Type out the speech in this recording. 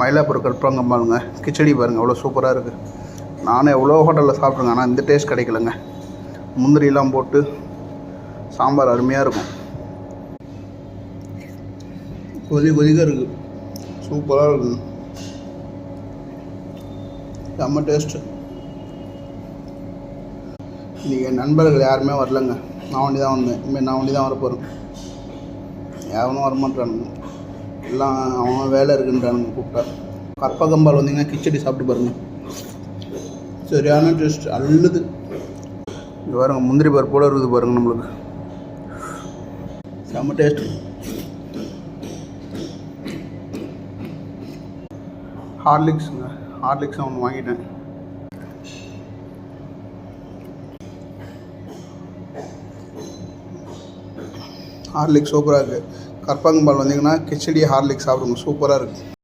மயிலாப்பூர் கற்பங்கம்பாலுங்க கிச்சடி பாருங்கள் அவ்வளோ சூப்பராக இருக்குது. நானும் எவ்வளோ ஹோட்டலில் சாப்பிட்ருங்க, ஆனால் இந்த டேஸ்ட் கிடைக்கலங்க. முந்திரிலாம் போட்டு சாம்பார் அருமையாக இருக்கும். கொதிக்க இருக்குது, சூப்பராக இருக்குது, செம்ம டேஸ்ட்டு. இன்றைக்கி என் நண்பர்கள் யாருமே வரலங்க, நான் ஒண்டி தான் வந்தேன். இனிமேல் நான் ஒண்டி தான் வரப்போகிறேன். யாரும் வரமாட்டானுங்க, எல்லாம் அவன் வேலை இருக்குன்றானுங்க கூப்பிட்டா. கற்பகம்பால் வந்தீங்கன்னா கிச்சடி சாப்பிட்டு பாருங்கள், சரியான டேஸ்ட், அல்லது இது பாருங்கள் முந்திரி பருப்போடு இருக்குது பாருங்கள், நம்மளுக்கு செம்ம டேஸ்ட்டு. ஹார்லிக்ஸுங்க, ஹார்லிக்ஸ் ஒன்று வாங்கிட்டேன். ஹார்லிக்ஸ் சூப்பராக இருக்குது. கற்பகம்பால் வந்தீங்கன்னா கிச்சடி ஹார்லிக்ஸ் சாப்பிடுங்க, சூப்பராக இருக்குது.